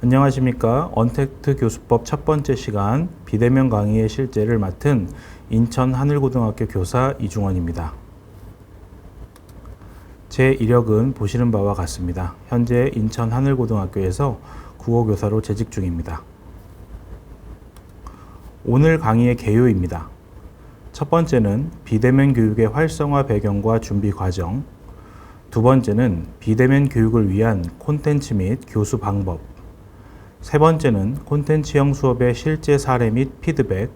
안녕하십니까. 언택트 교수법 첫 번째 시간 비대면 강의의 실제를 맡은 인천 하늘고등학교 교사 이중원입니다. 제 이력은 보시는 바와 같습니다. 현재 인천 하늘고등학교에서 국어 교사로 재직 중입니다. 오늘 강의의 개요입니다. 첫 번째는 비대면 교육의 활성화 배경과 준비 과정, 두 번째는 비대면 교육을 위한 콘텐츠 및 교수 방법, 세 번째는 콘텐츠형 수업의 실제 사례 및 피드백,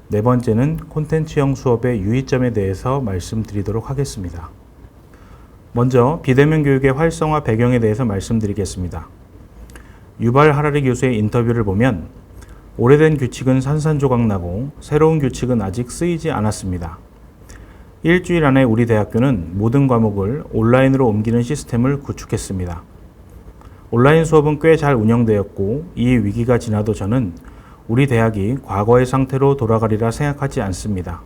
네 번째는 콘텐츠형 수업의 유의점에 대해서 말씀드리도록 하겠습니다. 먼저 비대면 교육의 활성화 배경에 대해서 말씀드리겠습니다. 유발 하라리 교수의 인터뷰를 보면 오래된 규칙은 산산조각나고 새로운 규칙은 아직 쓰이지 않았습니다. 일주일 안에 우리 대학교는 모든 과목을 온라인으로 옮기는 시스템을 구축했습니다. 온라인 수업은 꽤 잘 운영되었고 이 위기가 지나도 저는 우리 대학이 과거의 상태로 돌아가리라 생각하지 않습니다.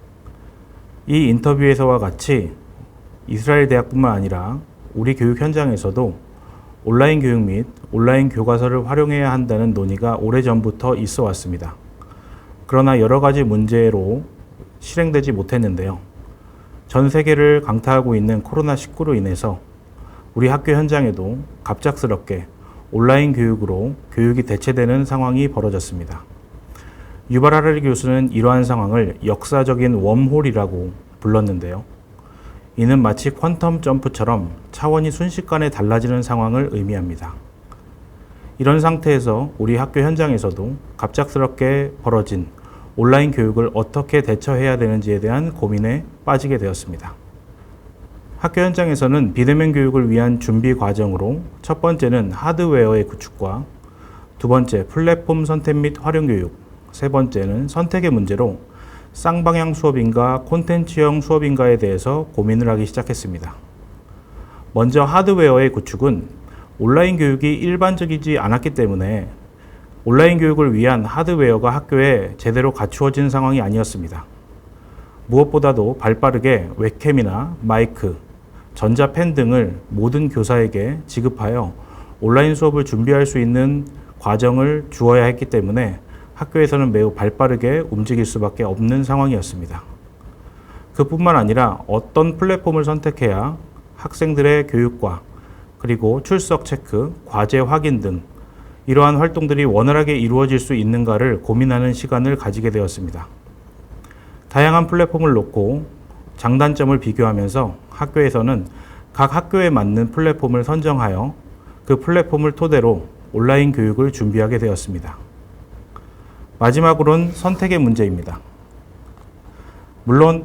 이 인터뷰에서와 같이 이스라엘 대학뿐만 아니라 우리 교육 현장에서도 온라인 교육 및 온라인 교과서를 활용해야 한다는 논의가 오래전부터 있어 왔습니다. 그러나 여러 가지 문제로 실행되지 못했는데요. 전 세계를 강타하고 있는 코로나19로 인해서 우리 학교 현장에도 갑작스럽게 온라인 교육으로 교육이 대체되는 상황이 벌어졌습니다. 유발 하라리 교수는 이러한 상황을 역사적인 웜홀이라고 불렀는데요. 이는 마치 퀀텀 점프처럼 차원이 순식간에 달라지는 상황을 의미합니다. 이런 상태에서 우리 학교 현장에서도 갑작스럽게 벌어진 온라인 교육을 어떻게 대처해야 되는지에 대한 고민에 빠지게 되었습니다. 학교 현장에서는 비대면 교육을 위한 준비 과정으로 첫 번째는 하드웨어의 구축과 두 번째 플랫폼 선택 및 활용 교육, 세 번째는 선택의 문제로 쌍방향 수업인가 콘텐츠형 수업인가에 대해서 고민을 하기 시작했습니다. 먼저 하드웨어의 구축은 온라인 교육이 일반적이지 않았기 때문에 온라인 교육을 위한 하드웨어가 학교에 제대로 갖추어진 상황이 아니었습니다. 무엇보다도 발빠르게 웹캠이나 마이크, 전자펜 등을 모든 교사에게 지급하여 온라인 수업을 준비할 수 있는 과정을 주어야 했기 때문에 학교에서는 매우 발빠르게 움직일 수밖에 없는 상황이었습니다. 그뿐만 아니라 어떤 플랫폼을 선택해야 학생들의 교육과 그리고 출석 체크, 과제 확인 등 이러한 활동들이 원활하게 이루어질 수 있는가를 고민하는 시간을 가지게 되었습니다. 다양한 플랫폼을 놓고 장단점을 비교하면서 학교에서는 각 학교에 맞는 플랫폼을 선정하여 그 플랫폼을 토대로 온라인 교육을 준비하게 되었습니다. 마지막으로는 선택의 문제입니다. 물론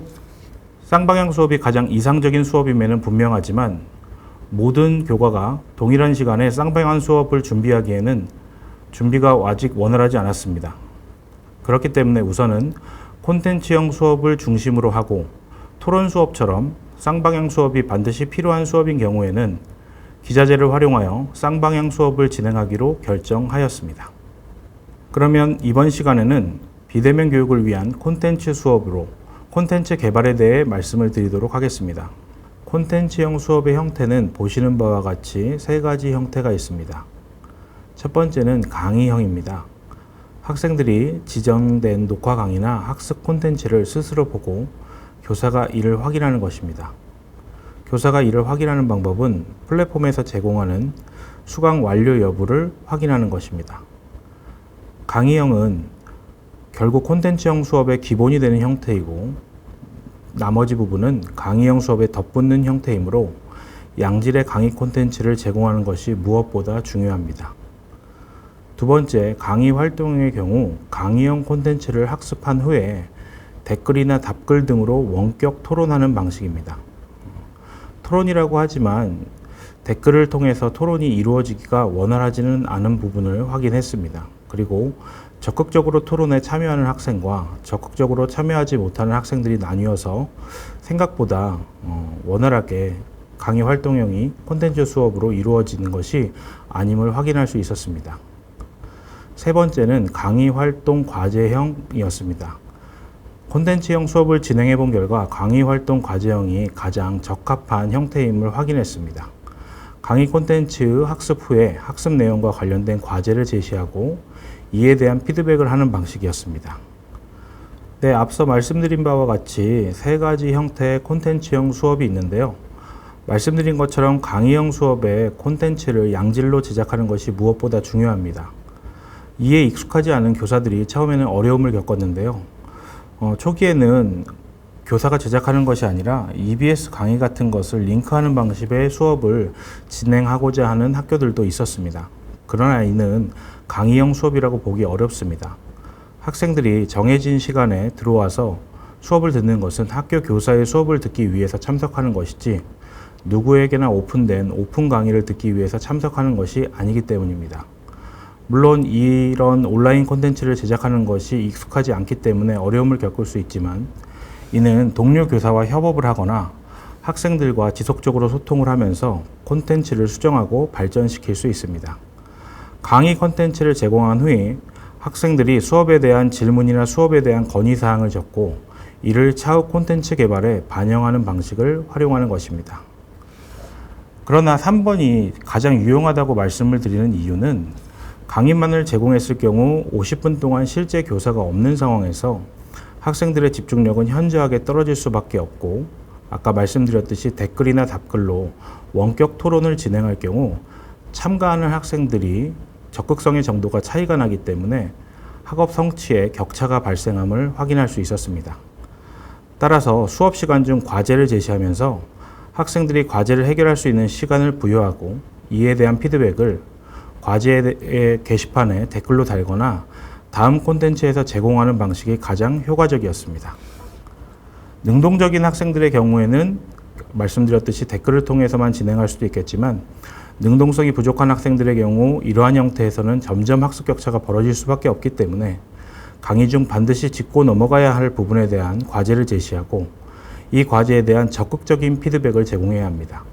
쌍방향 수업이 가장 이상적인 수업임에는 분명하지만 모든 교과가 동일한 시간에 쌍방향 수업을 준비하기에는 준비가 아직 원활하지 않았습니다. 그렇기 때문에 우선은 콘텐츠형 수업을 중심으로 하고 토론 수업처럼 쌍방향 수업이 반드시 필요한 수업인 경우에는 기자재를 활용하여 쌍방향 수업을 진행하기로 결정하였습니다. 그러면 이번 시간에는 비대면 교육을 위한 콘텐츠 수업으로 콘텐츠 개발에 대해 말씀을 드리도록 하겠습니다. 콘텐츠형 수업의 형태는 보시는 바와 같이 세 가지 형태가 있습니다. 첫 번째는 강의형입니다. 학생들이 지정된 녹화 강의나 학습 콘텐츠를 스스로 보고 교사가 이를 확인하는 것입니다. 교사가 이를 확인하는 방법은 플랫폼에서 제공하는 수강 완료 여부를 확인하는 것입니다. 강의형은 결국 콘텐츠형 수업의 기본이 되는 형태이고 나머지 부분은 강의형 수업에 덧붙는 형태이므로 양질의 강의 콘텐츠를 제공하는 것이 무엇보다 중요합니다. 두 번째, 강의 활동의 경우 강의형 콘텐츠를 학습한 후에 댓글이나 답글 등으로 원격 토론하는 방식입니다. 토론이라고 하지만 댓글을 통해서 토론이 이루어지기가 원활하지는 않은 부분을 확인했습니다. 그리고 적극적으로 토론에 참여하는 학생과 적극적으로 참여하지 못하는 학생들이 나뉘어서 생각보다 원활하게 강의 활동형이 콘텐츠 수업으로 이루어지는 것이 아님을 확인할 수 있었습니다. 세 번째는 강의 활동 과제형이었습니다. 콘텐츠형 수업을 진행해 본 결과 강의 활동 과제형이 가장 적합한 형태임을 확인했습니다. 강의 콘텐츠 학습 후에 학습 내용과 관련된 과제를 제시하고 이에 대한 피드백을 하는 방식이었습니다. 네, 앞서 말씀드린 바와 같이 세 가지 형태의 콘텐츠형 수업이 있는데요. 말씀드린 것처럼 강의형 수업에 콘텐츠를 양질로 제작하는 것이 무엇보다 중요합니다. 이에 익숙하지 않은 교사들이 처음에는 어려움을 겪었는데요. 초기에는 교사가 제작하는 것이 아니라 EBS 강의 같은 것을 링크하는 방식의 수업을 진행하고자 하는 학교들도 있었습니다. 그러나 이는 강의형 수업이라고 보기 어렵습니다. 학생들이 정해진 시간에 들어와서 수업을 듣는 것은 학교 교사의 수업을 듣기 위해서 참석하는 것이지 누구에게나 오픈된 오픈 강의를 듣기 위해서 참석하는 것이 아니기 때문입니다. 물론 이런 온라인 콘텐츠를 제작하는 것이 익숙하지 않기 때문에 어려움을 겪을 수 있지만 이는 동료 교사와 협업을 하거나 학생들과 지속적으로 소통을 하면서 콘텐츠를 수정하고 발전시킬 수 있습니다. 강의 콘텐츠를 제공한 후에 학생들이 수업에 대한 질문이나 수업에 대한 건의사항을 적고 이를 차후 콘텐츠 개발에 반영하는 방식을 활용하는 것입니다. 그러나 3번이 가장 유용하다고 말씀을 드리는 이유는 강의만을 제공했을 경우 50분 동안 실제 교사가 없는 상황에서 학생들의 집중력은 현저하게 떨어질 수밖에 없고 아까 말씀드렸듯이 댓글이나 답글로 원격 토론을 진행할 경우 참가하는 학생들이 적극성의 정도가 차이가 나기 때문에 학업 성취에 격차가 발생함을 확인할 수 있었습니다. 따라서 수업 시간 중 과제를 제시하면서 학생들이 과제를 해결할 수 있는 시간을 부여하고 이에 대한 피드백을 과제의 게시판에 댓글로 달거나 다음 콘텐츠에서 제공하는 방식이 가장 효과적이었습니다. 능동적인 학생들의 경우에는 말씀드렸듯이 댓글을 통해서만 진행할 수도 있겠지만 능동성이 부족한 학생들의 경우 이러한 형태에서는 점점 학습 격차가 벌어질 수밖에 없기 때문에 강의 중 반드시 짚고 넘어가야 할 부분에 대한 과제를 제시하고 이 과제에 대한 적극적인 피드백을 제공해야 합니다.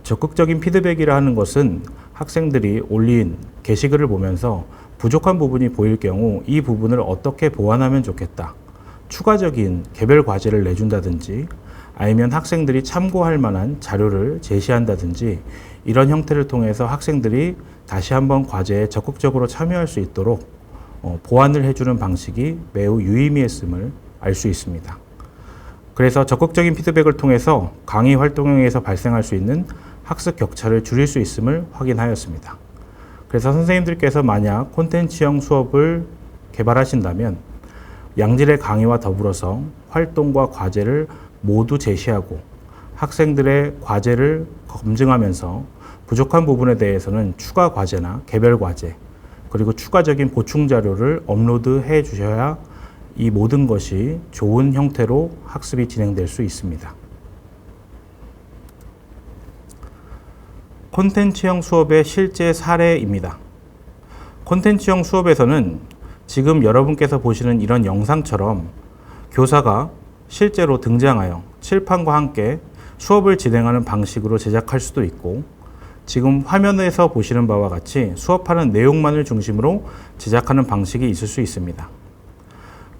적극적인 피드백이라 하는 것은 학생들이 올린 게시글을 보면서 부족한 부분이 보일 경우 이 부분을 어떻게 보완하면 좋겠다. 추가적인 개별 과제를 내준다든지 아니면 학생들이 참고할 만한 자료를 제시한다든지 이런 형태를 통해서 학생들이 다시 한번 과제에 적극적으로 참여할 수 있도록 보완을 해주는 방식이 매우 유의미했음을 알 수 있습니다. 그래서 적극적인 피드백을 통해서 강의 활동에서 발생할 수 있는 학습 격차를 줄일 수 있음을 확인하였습니다. 그래서 선생님들께서 만약 콘텐츠형 수업을 개발하신다면 양질의 강의와 더불어서 활동과 과제를 모두 제시하고 학생들의 과제를 검증하면서 부족한 부분에 대해서는 추가 과제나 개별 과제 그리고 추가적인 보충 자료를 업로드해 주셔야 이 모든 것이 좋은 형태로 학습이 진행될 수 있습니다. 콘텐츠형 수업의 실제 사례입니다. 콘텐츠형 수업에서는 지금 여러분께서 보시는 이런 영상처럼 교사가 실제로 등장하여 칠판과 함께 수업을 진행하는 방식으로 제작할 수도 있고 지금 화면에서 보시는 바와 같이 수업하는 내용만을 중심으로 제작하는 방식이 있을 수 있습니다.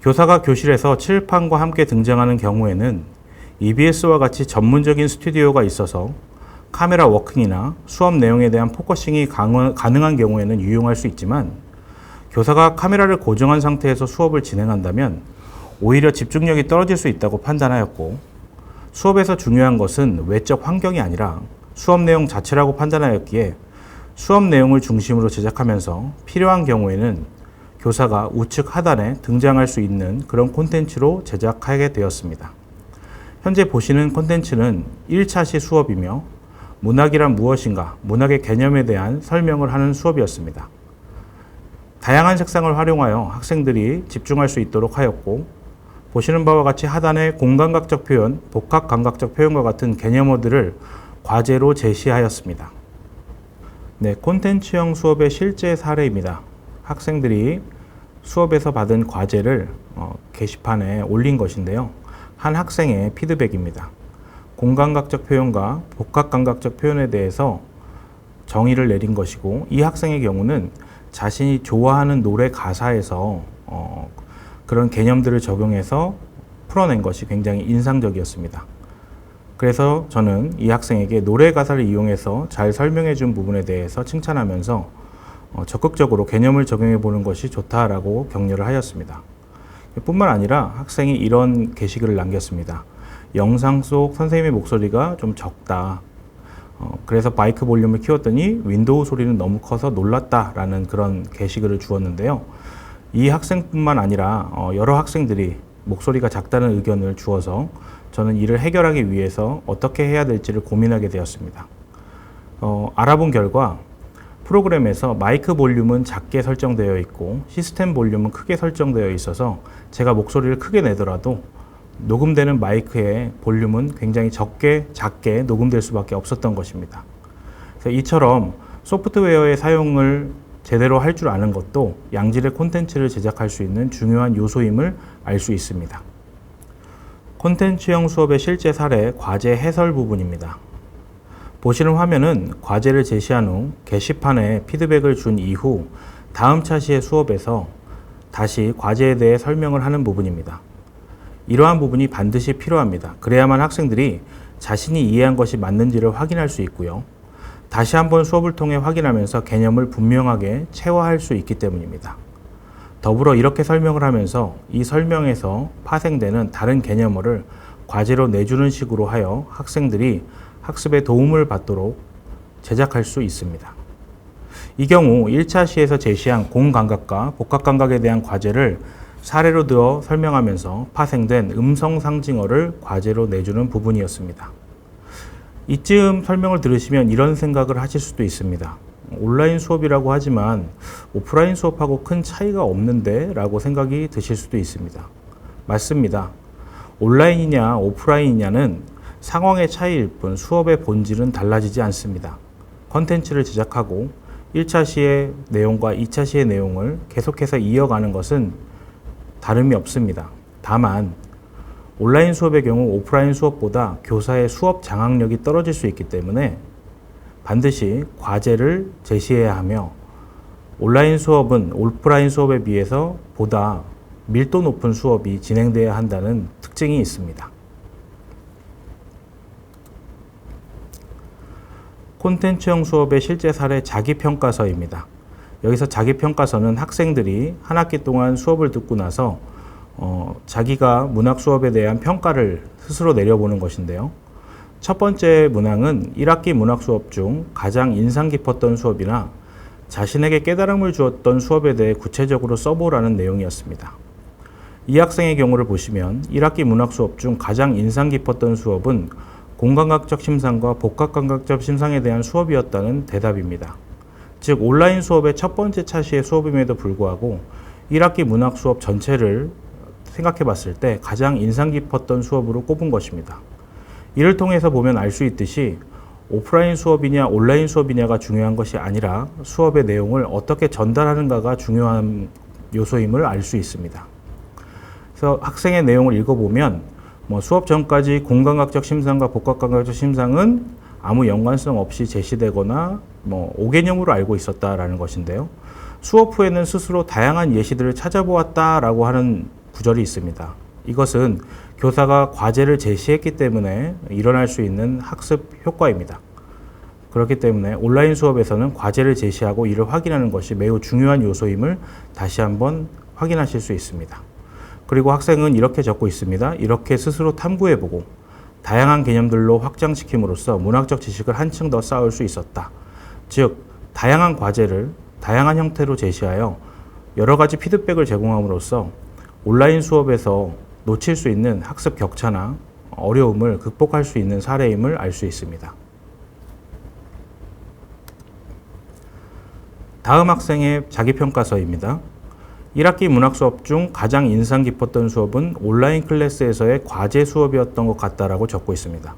교사가 교실에서 칠판과 함께 등장하는 경우에는 EBS와 같이 전문적인 스튜디오가 있어서 카메라 워킹이나 수업 내용에 대한 포커싱이 가능한 경우에는 유용할 수 있지만 교사가 카메라를 고정한 상태에서 수업을 진행한다면 오히려 집중력이 떨어질 수 있다고 판단하였고 수업에서 중요한 것은 외적 환경이 아니라 수업 내용 자체라고 판단하였기에 수업 내용을 중심으로 제작하면서 필요한 경우에는 교사가 우측 하단에 등장할 수 있는 그런 콘텐츠로 제작하게 되었습니다. 현재 보시는 콘텐츠는 1차시 수업이며 문학이란 무엇인가, 문학의 개념에 대한 설명을 하는 수업이었습니다. 다양한 색상을 활용하여 학생들이 집중할 수 있도록 하였고 보시는 바와 같이 하단에 공감각적 표현, 복합감각적 표현과 같은 개념어들을 과제로 제시하였습니다. 네, 콘텐츠형 수업의 실제 사례입니다. 학생들이 수업에서 받은 과제를 게시판에 올린 것인데요. 한 학생의 피드백입니다. 공감각적 표현과 복합감각적 표현에 대해서 정의를 내린 것이고 이 학생의 경우는 자신이 좋아하는 노래 가사에서 그런 개념들을 적용해서 풀어낸 것이 굉장히 인상적이었습니다. 그래서 저는 이 학생에게 노래 가사를 이용해서 잘 설명해 준 부분에 대해서 칭찬하면서 적극적으로 개념을 적용해 보는 것이 좋다라고 격려를 하였습니다. 뿐만 아니라 학생이 이런 게시글을 남겼습니다. 영상 속 선생님의 목소리가 좀 적다. 그래서 마이크 볼륨을 키웠더니 윈도우 소리는 너무 커서 놀랐다라는 그런 게시글을 주었는데요. 이 학생뿐만 아니라 여러 학생들이 목소리가 작다는 의견을 주어서 저는 이를 해결하기 위해서 어떻게 해야 될지를 고민하게 되었습니다. 알아본 결과 프로그램에서 마이크 볼륨은 작게 설정되어 있고 시스템 볼륨은 크게 설정되어 있어서 제가 목소리를 크게 내더라도 녹음되는 마이크의 볼륨은 굉장히 작게 녹음될 수밖에 없었던 것입니다. 그래서 이처럼 소프트웨어의 사용을 제대로 할 줄 아는 것도 양질의 콘텐츠를 제작할 수 있는 중요한 요소임을 알 수 있습니다. 콘텐츠형 수업의 실제 사례 과제 해설 부분입니다. 보시는 화면은 과제를 제시한 후 게시판에 피드백을 준 이후 다음 차시의 수업에서 다시 과제에 대해 설명을 하는 부분입니다. 이러한 부분이 반드시 필요합니다. 그래야만 학생들이 자신이 이해한 것이 맞는지를 확인할 수 있고요. 다시 한번 수업을 통해 확인하면서 개념을 분명하게 체화할 수 있기 때문입니다. 더불어 이렇게 설명을 하면서 이 설명에서 파생되는 다른 개념어를 과제로 내주는 식으로 하여 학생들이 학습에 도움을 받도록 제작할 수 있습니다. 이 경우 1차 시에서 제시한 공감각과 복합감각에 대한 과제를 사례로 들어 설명하면서 파생된 음성 상징어를 과제로 내주는 부분이었습니다. 이쯤 설명을 들으시면 이런 생각을 하실 수도 있습니다. 온라인 수업이라고 하지만 오프라인 수업하고 큰 차이가 없는데 라고 생각이 드실 수도 있습니다. 맞습니다. 온라인이냐 오프라인이냐는 상황의 차이일 뿐 수업의 본질은 달라지지 않습니다. 컨텐츠를 제작하고 1차 시의 내용과 2차 시의 내용을 계속해서 이어가는 것은 다름이 없습니다. 다만 온라인 수업의 경우 오프라인 수업보다 교사의 수업 장악력이 떨어질 수 있기 때문에 반드시 과제를 제시해야 하며 온라인 수업은 오프라인 수업에 비해서 보다 밀도 높은 수업이 진행돼야 한다는 특징이 있습니다. 콘텐츠형 수업의 실제 사례 자기평가서입니다. 여기서 자기평가서는 학생들이 한 학기 동안 수업을 듣고 나서 자기가 문학 수업에 대한 평가를 스스로 내려보는 것인데요. 첫 번째 문항은 1학기 문학 수업 중 가장 인상 깊었던 수업이나 자신에게 깨달음을 주었던 수업에 대해 구체적으로 써보라는 내용이었습니다. 이 학생의 경우를 보시면 1학기 문학 수업 중 가장 인상 깊었던 수업은 공감각적 심상과 복합감각적 심상에 대한 수업이었다는 대답입니다. 즉 온라인 수업의 첫 번째 차시의 수업임에도 불구하고 1학기 문학 수업 전체를 생각해 봤을 때 가장 인상 깊었던 수업으로 꼽은 것입니다. 이를 통해서 보면 알 수 있듯이 오프라인 수업이냐 온라인 수업이냐가 중요한 것이 아니라 수업의 내용을 어떻게 전달하는가가 중요한 요소임을 알 수 있습니다. 그래서 학생의 내용을 읽어보면 수업 전까지 공감각적 심상과 복합감각적 심상은 아무 연관성 없이 제시되거나 5개념으로 알고 있었다라는 것인데요. 수업 후에는 스스로 다양한 예시들을 찾아보았다라고 하는 구절이 있습니다. 이것은 교사가 과제를 제시했기 때문에 일어날 수 있는 학습 효과입니다. 그렇기 때문에 온라인 수업에서는 과제를 제시하고 이를 확인하는 것이 매우 중요한 요소임을 다시 한번 확인하실 수 있습니다. 그리고 학생은 이렇게 적고 있습니다. 이렇게 스스로 탐구해보고 다양한 개념들로 확장시킴으로써 문학적 지식을 한층 더 쌓을 수 있었다. 즉, 다양한 과제를 다양한 형태로 제시하여 여러 가지 피드백을 제공함으로써 온라인 수업에서 놓칠 수 있는 학습 격차나 어려움을 극복할 수 있는 사례임을 알 수 있습니다. 다음 학생의 자기평가서입니다. 1학기 문학 수업 중 가장 인상 깊었던 수업은 온라인 클래스에서의 과제 수업이었던 것 같다라고 적고 있습니다.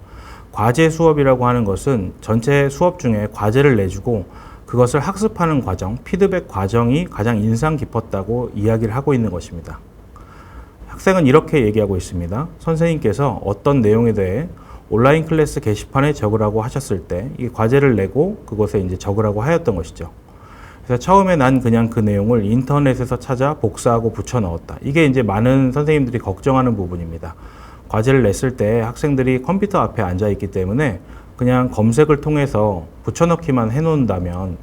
과제 수업이라고 하는 것은 전체 수업 중에 과제를 내주고 그것을 학습하는 과정, 피드백 과정이 가장 인상 깊었다고 이야기를 하고 있는 것입니다. 학생은 이렇게 얘기하고 있습니다. 선생님께서 어떤 내용에 대해 온라인 클래스 게시판에 적으라고 하셨을 때 이 과제를 내고 그것에 이제 적으라고 하였던 것이죠. 그래서 처음에 난 그냥 그 내용을 인터넷에서 찾아 복사하고 붙여 넣었다. 이게 이제 많은 선생님들이 걱정하는 부분입니다. 과제를 냈을 때 학생들이 컴퓨터 앞에 앉아 있기 때문에 그냥 검색을 통해서 붙여넣기만 해놓는다면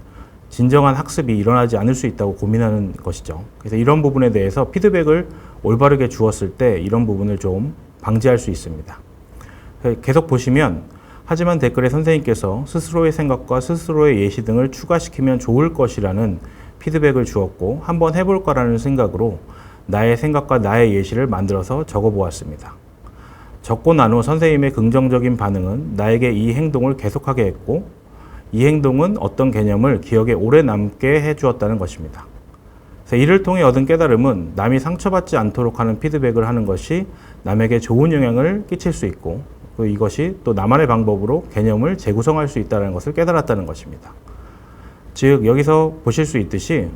진정한 학습이 일어나지 않을 수 있다고 고민하는 것이죠. 그래서 이런 부분에 대해서 피드백을 올바르게 주었을 때 이런 부분을 좀 방지할 수 있습니다. 계속 보시면 하지만 댓글에 선생님께서 스스로의 생각과 스스로의 예시 등을 추가시키면 좋을 것이라는 피드백을 주었고 한번 해볼까라는 생각으로 나의 생각과 나의 예시를 만들어서 적어보았습니다. 적고 난 후 선생님의 긍정적인 반응은 나에게 이 행동을 계속하게 했고 이 행동은 어떤 개념을 기억에 오래 남게 해주었다는 것입니다. 그래서 이를 통해 얻은 깨달음은 남이 상처받지 않도록 하는 피드백을 하는 것이 남에게 좋은 영향을 끼칠 수 있고 이것이 또 나만의 방법으로 개념을 재구성할 수 있다는 것을 깨달았다는 것입니다. 즉 여기서 보실 수 있듯이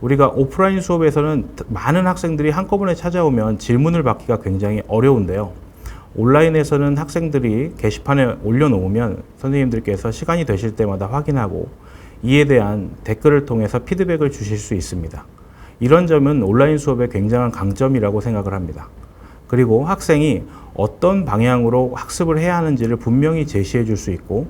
우리가 오프라인 수업에서는 많은 학생들이 한꺼번에 찾아오면 질문을 받기가 굉장히 어려운데요. 온라인에서는 학생들이 게시판에 올려놓으면 선생님들께서 시간이 되실 때마다 확인하고 이에 대한 댓글을 통해서 피드백을 주실 수 있습니다. 이런 점은 온라인 수업의 굉장한 강점이라고 생각을 합니다. 그리고 학생이 어떤 방향으로 학습을 해야 하는지를 분명히 제시해 줄 수 있고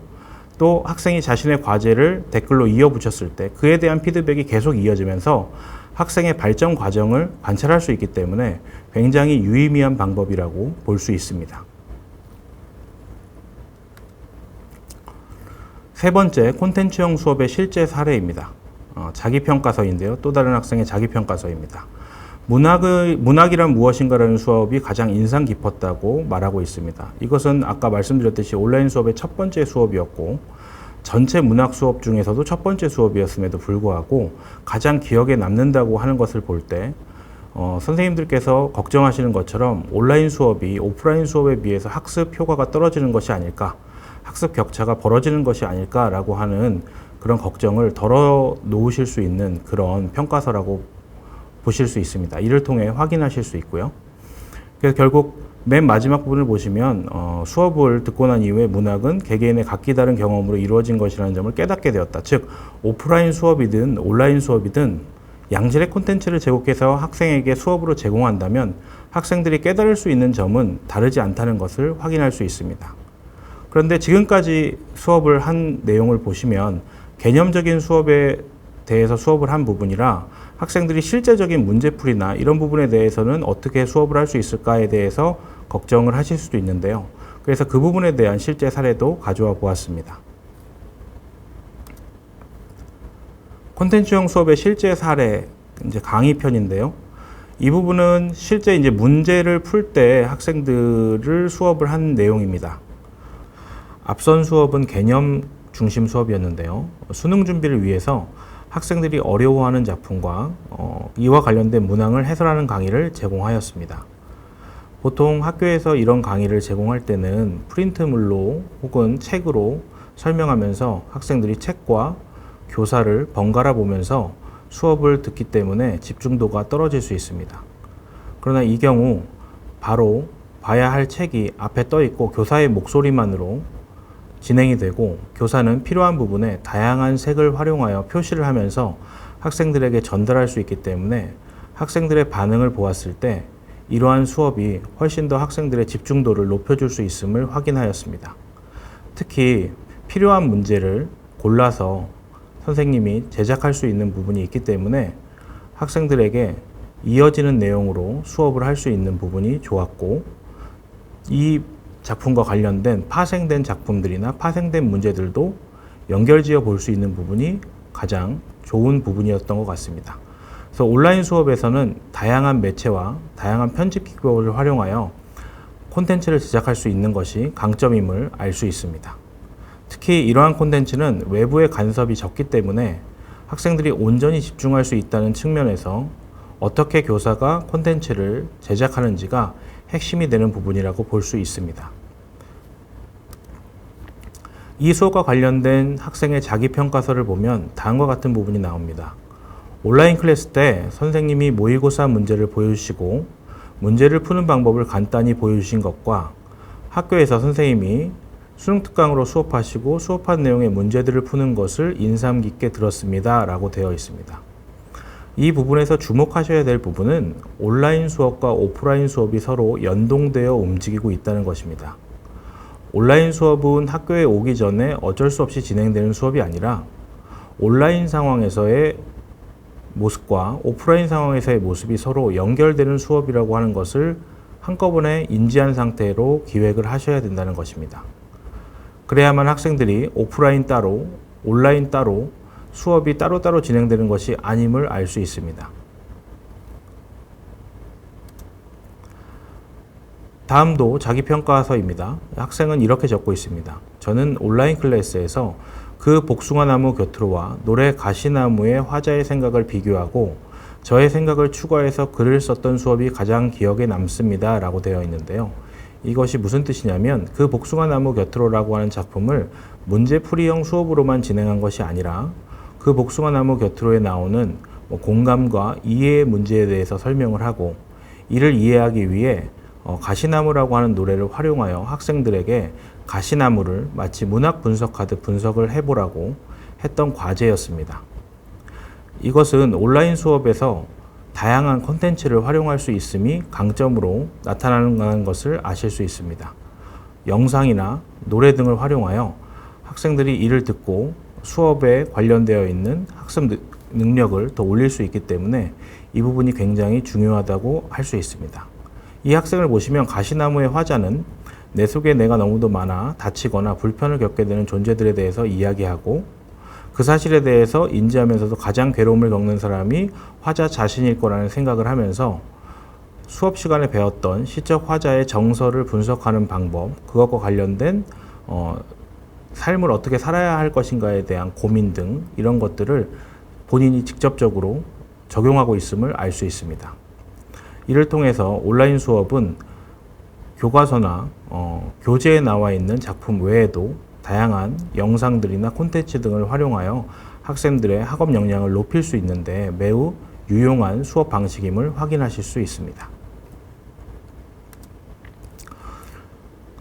또 학생이 자신의 과제를 댓글로 이어붙였을 때 그에 대한 피드백이 계속 이어지면서 학생의 발전 과정을 관찰할 수 있기 때문에 굉장히 유의미한 방법이라고 볼 수 있습니다. 세 번째, 콘텐츠형 수업의 실제 사례입니다. 자기평가서인데요. 또 다른 학생의 자기평가서입니다. 문학이란 무엇인가라는 수업이 가장 인상 깊었다고 말하고 있습니다. 이것은 아까 말씀드렸듯이 온라인 수업의 첫 번째 수업이었고 전체 문학 수업 중에서도 첫 번째 수업이었음에도 불구하고 가장 기억에 남는다고 하는 것을 볼 때 선생님들께서 걱정하시는 것처럼 온라인 수업이 오프라인 수업에 비해서 학습 효과가 떨어지는 것이 아닐까, 학습 격차가 벌어지는 것이 아닐까라고 하는 그런 걱정을 덜어 놓으실 수 있는 그런 평가서라고 보실 수 있습니다. 이를 통해 확인하실 수 있고요. 그래서 결국 맨 마지막 부분을 보시면 수업을 듣고 난 이후에 문학은 개개인의 각기 다른 경험으로 이루어진 것이라는 점을 깨닫게 되었다. 즉 오프라인 수업이든 온라인 수업이든 양질의 콘텐츠를 제공해서 학생에게 수업으로 제공한다면 학생들이 깨달을 수 있는 점은 다르지 않다는 것을 확인할 수 있습니다. 그런데 지금까지 수업을 한 내용을 보시면 개념적인 수업에 대해서 수업을 한 부분이라 학생들이 실제적인 문제풀이나 이런 부분에 대해서는 어떻게 수업을 할 수 있을까에 대해서 걱정을 하실 수도 있는데요. 그래서 그 부분에 대한 실제 사례도 가져와 보았습니다. 콘텐츠형 수업의 실제 사례, 이제 강의편인데요. 이 부분은 실제 이제 문제를 풀 때 학생들을 수업을 한 내용입니다. 앞선 수업은 개념 중심 수업이었는데요. 수능 준비를 위해서 학생들이 어려워하는 작품과 이와 관련된 문항을 해설하는 강의를 제공하였습니다. 보통 학교에서 이런 강의를 제공할 때는 프린트물로 혹은 책으로 설명하면서 학생들이 책과 교사를 번갈아 보면서 수업을 듣기 때문에 집중도가 떨어질 수 있습니다. 그러나 이 경우 바로 봐야 할 책이 앞에 떠 있고 교사의 목소리만으로 진행이 되고 교사는 필요한 부분에 다양한 색을 활용하여 표시를 하면서 학생들에게 전달할 수 있기 때문에 학생들의 반응을 보았을 때 이러한 수업이 훨씬 더 학생들의 집중도를 높여줄 수 있음을 확인하였습니다. 특히 필요한 문제를 골라서 선생님이 제작할 수 있는 부분이 있기 때문에 학생들에게 이어지는 내용으로 수업을 할 수 있는 부분이 좋았고 이 작품과 관련된 파생된 작품들이나 파생된 문제들도 연결지어 볼 수 있는 부분이 가장 좋은 부분이었던 것 같습니다. 그래서 온라인 수업에서는 다양한 매체와 다양한 편집 기법을 활용하여 콘텐츠를 제작할 수 있는 것이 강점임을 알 수 있습니다. 특히 이러한 콘텐츠는 외부의 간섭이 적기 때문에 학생들이 온전히 집중할 수 있다는 측면에서 어떻게 교사가 콘텐츠를 제작하는지가 핵심이 되는 부분이라고 볼 수 있습니다. 이 수업과 관련된 학생의 자기평가서를 보면 다음과 같은 부분이 나옵니다. 온라인 클래스 때 선생님이 모의고사 문제를 보여주시고 문제를 푸는 방법을 간단히 보여주신 것과 학교에서 선생님이 수능 특강으로 수업하시고 수업한 내용의 문제들을 푸는 것을 인상 깊게 들었습니다 라고 되어 있습니다. 이 부분에서 주목하셔야 될 부분은 온라인 수업과 오프라인 수업이 서로 연동되어 움직이고 있다는 것입니다. 온라인 수업은 학교에 오기 전에 어쩔 수 없이 진행되는 수업이 아니라 온라인 상황에서의 모습과 오프라인 상황에서의 모습이 서로 연결되는 수업이라고 하는 것을 한꺼번에 인지한 상태로 기획을 하셔야 된다는 것입니다. 그래야만 학생들이 오프라인 따로, 온라인 따로 수업이 따로따로 진행되는 것이 아님을 알 수 있습니다. 다음도 자기평가서입니다. 학생은 이렇게 적고 있습니다. 저는 온라인 클래스에서 그 복숭아나무 곁으로와 노래 가시나무의 화자의 생각을 비교하고 저의 생각을 추가해서 글을 썼던 수업이 가장 기억에 남습니다. 라고 되어 있는데요. 이것이 무슨 뜻이냐면 그 복숭아나무 곁으로라고 하는 작품을 문제풀이형 수업으로만 진행한 것이 아니라 그 복숭아나무 곁으로에 나오는 공감과 이해의 문제에 대해서 설명을 하고 이를 이해하기 위해 가시나무라고 하는 노래를 활용하여 학생들에게 가시나무를 마치 문학 분석하듯 분석을 해보라고 했던 과제였습니다. 이것은 온라인 수업에서 다양한 콘텐츠를 활용할 수 있음이 강점으로 나타나는 것을 아실 수 있습니다. 영상이나 노래 등을 활용하여 학생들이 이를 듣고 수업에 관련되어 있는 학습 능력을 더 올릴 수 있기 때문에 이 부분이 굉장히 중요하다고 할 수 있습니다. 이 학생을 보시면 가시나무의 화자는 내 속에 내가 너무도 많아 다치거나 불편을 겪게 되는 존재들에 대해서 이야기하고 그 사실에 대해서 인지하면서도 가장 괴로움을 겪는 사람이 화자 자신일 거라는 생각을 하면서 수업 시간에 배웠던 시적 화자의 정서를 분석하는 방법, 그것과 관련된 삶을 어떻게 살아야 할 것인가에 대한 고민 등 이런 것들을 본인이 직접적으로 적용하고 있음을 알 수 있습니다. 이를 통해서 온라인 수업은 교과서나 교재에 나와 있는 작품 외에도 다양한 영상들이나 콘텐츠 등을 활용하여 학생들의 학업 역량을 높일 수 있는데 매우 유용한 수업 방식임을 확인하실 수 있습니다.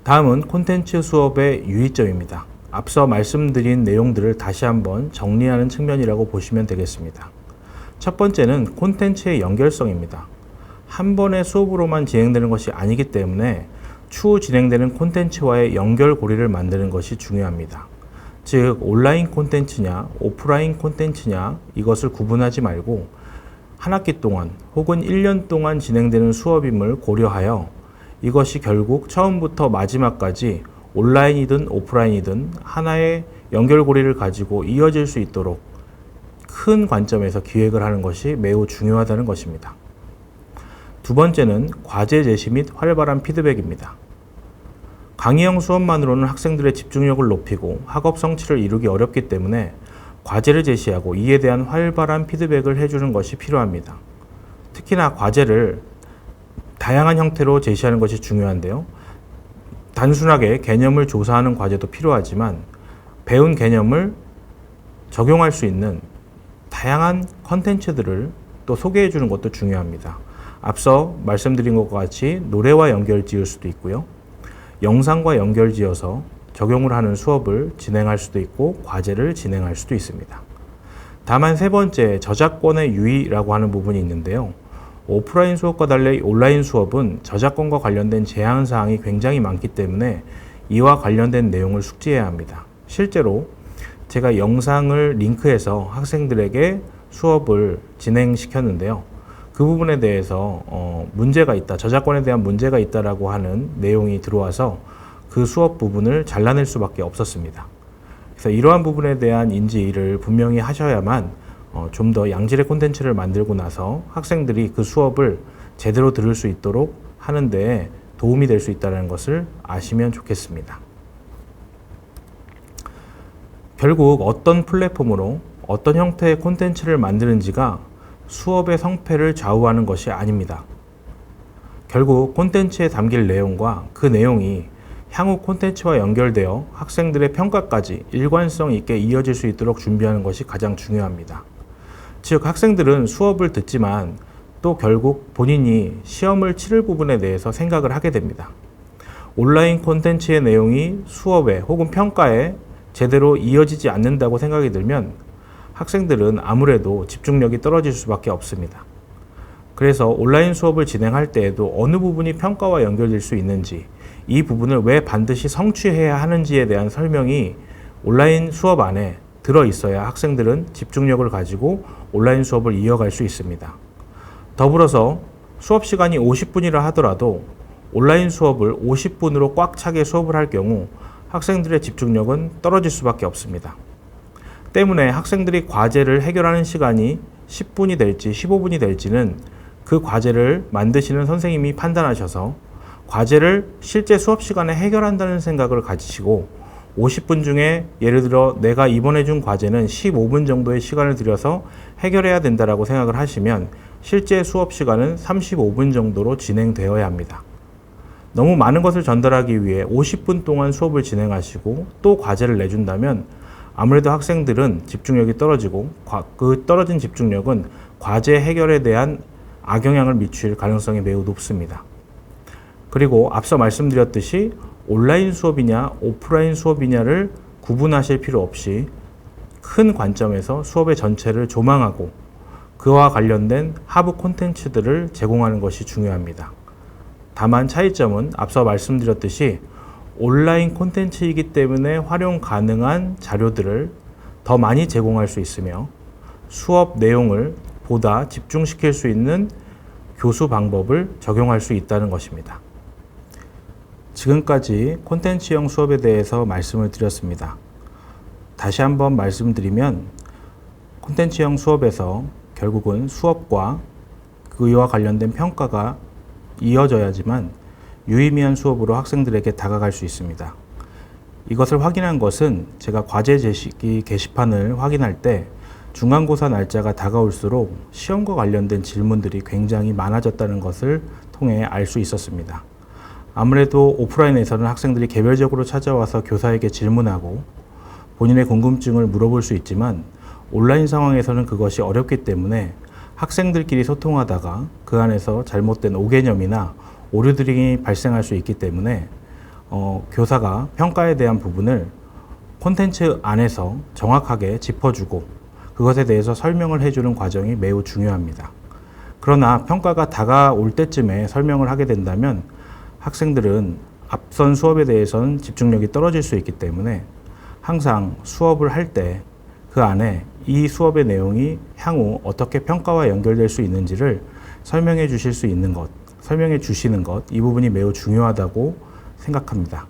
다음은 콘텐츠 수업의 유의점입니다. 앞서 말씀드린 내용들을 다시 한번 정리하는 측면이라고 보시면 되겠습니다. 첫 번째는 콘텐츠의 연결성입니다. 한 번의 수업으로만 진행되는 것이 아니기 때문에 추후 진행되는 콘텐츠와의 연결고리를 만드는 것이 중요합니다. 즉 온라인 콘텐츠냐 오프라인 콘텐츠냐 이것을 구분하지 말고 한 학기 동안 혹은 1년 동안 진행되는 수업임을 고려하여 이것이 결국 처음부터 마지막까지 온라인이든 오프라인이든 하나의 연결고리를 가지고 이어질 수 있도록 큰 관점에서 기획을 하는 것이 매우 중요하다는 것입니다. 두 번째는 과제 제시 및 활발한 피드백입니다. 강의형 수업만으로는 학생들의 집중력을 높이고 학업 성취를 이루기 어렵기 때문에 과제를 제시하고 이에 대한 활발한 피드백을 해주는 것이 필요합니다. 특히나 과제를 다양한 형태로 제시하는 것이 중요한데요. 단순하게 개념을 조사하는 과제도 필요하지만 배운 개념을 적용할 수 있는 다양한 컨텐츠들을 또 소개해 주는 것도 중요합니다. 앞서 말씀드린 것과 같이 노래와 연결 지을 수도 있고요. 영상과 연결 지어서 적용을 하는 수업을 진행할 수도 있고 과제를 진행할 수도 있습니다. 다만 세 번째, 저작권의 유의라고 하는 부분이 있는데요. 오프라인 수업과 달리 온라인 수업은 저작권과 관련된 제한 사항이 굉장히 많기 때문에 이와 관련된 내용을 숙지해야 합니다. 실제로 제가 영상을 링크해서 학생들에게 수업을 진행시켰는데요. 그 부분에 대해서 문제가 있다, 저작권에 대한 문제가 있다라고 하는 내용이 들어와서 그 수업 부분을 잘라낼 수밖에 없었습니다. 그래서 이러한 부분에 대한 인지를 분명히 하셔야만 좀 더 양질의 콘텐츠를 만들고 나서 학생들이 그 수업을 제대로 들을 수 있도록 하는 데 도움이 될 수 있다는 것을 아시면 좋겠습니다. 결국 어떤 플랫폼으로 어떤 형태의 콘텐츠를 만드는지가 수업의 성패를 좌우하는 것이 아닙니다. 결국 콘텐츠에 담길 내용과 그 내용이 향후 콘텐츠와 연결되어 학생들의 평가까지 일관성 있게 이어질 수 있도록 준비하는 것이 가장 중요합니다. 즉 학생들은 수업을 듣지만 또 결국 본인이 시험을 치를 부분에 대해서 생각을 하게 됩니다. 온라인 콘텐츠의 내용이 수업에 혹은 평가에 제대로 이어지지 않는다고 생각이 들면 학생들은 아무래도 집중력이 떨어질 수밖에 없습니다. 그래서 온라인 수업을 진행할 때에도 어느 부분이 평가와 연결될 수 있는지, 이 부분을 왜 반드시 성취해야 하는지에 대한 설명이 온라인 수업 안에 들어 있어야 학생들은 집중력을 가지고 온라인 수업을 이어갈 수 있습니다. 더불어서 수업 시간이 50분이라 하더라도 온라인 수업을 50분으로 꽉 차게 수업을 할 경우 학생들의 집중력은 떨어질 수밖에 없습니다. 때문에 학생들이 과제를 해결하는 시간이 10분이 될지 15분이 될지는 그 과제를 만드시는 선생님이 판단하셔서 과제를 실제 수업 시간에 해결한다는 생각을 가지시고 50분 중에 예를 들어 내가 이번에 준 과제는 15분 정도의 시간을 들여서 해결해야 된다라고 생각을 하시면 실제 수업 시간은 35분 정도로 진행되어야 합니다. 너무 많은 것을 전달하기 위해 50분 동안 수업을 진행하시고 또 과제를 내준다면 아무래도 학생들은 집중력이 떨어지고 그 떨어진 집중력은 과제 해결에 대한 악영향을 미칠 가능성이 매우 높습니다. 그리고 앞서 말씀드렸듯이 온라인 수업이냐 오프라인 수업이냐를 구분하실 필요 없이 큰 관점에서 수업의 전체를 조망하고 그와 관련된 하부 콘텐츠들을 제공하는 것이 중요합니다. 다만 차이점은 앞서 말씀드렸듯이 온라인 콘텐츠이기 때문에 활용 가능한 자료들을 더 많이 제공할 수 있으며 수업 내용을 보다 집중시킬 수 있는 교수 방법을 적용할 수 있다는 것입니다. 지금까지 콘텐츠형 수업에 대해서 말씀을 드렸습니다. 다시 한번 말씀드리면 콘텐츠형 수업에서 결국은 수업과 그와 관련된 평가가 이어져야지만 유의미한 수업으로 학생들에게 다가갈 수 있습니다. 이것을 확인한 것은 제가 과제 제시기 게시판을 확인할 때 중간고사 날짜가 다가올수록 시험과 관련된 질문들이 굉장히 많아졌다는 것을 통해 알 수 있었습니다. 아무래도 오프라인에서는 학생들이 개별적으로 찾아와서 교사에게 질문하고 본인의 궁금증을 물어볼 수 있지만 온라인 상황에서는 그것이 어렵기 때문에 학생들끼리 소통하다가 그 안에서 잘못된 오개념이나 오류들이 발생할 수 있기 때문에 교사가 평가에 대한 부분을 콘텐츠 안에서 정확하게 짚어주고 그것에 대해서 설명을 해주는 과정이 매우 중요합니다. 그러나 평가가 다가올 때쯤에 설명을 하게 된다면 학생들은 앞선 수업에 대해서는 집중력이 떨어질 수 있기 때문에 항상 수업을 할 때 그 안에 이 수업의 내용이 향후 어떻게 평가와 연결될 수 있는지를 설명해 주실 수 있는 것, 설명해 주시는 것, 이 부분이 매우 중요하다고 생각합니다.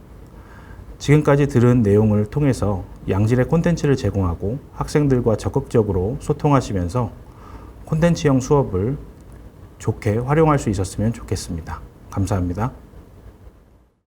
지금까지 들은 내용을 통해서 양질의 콘텐츠를 제공하고 학생들과 적극적으로 소통하시면서 콘텐츠형 수업을 좋게 활용할 수 있었으면 좋겠습니다. 감사합니다.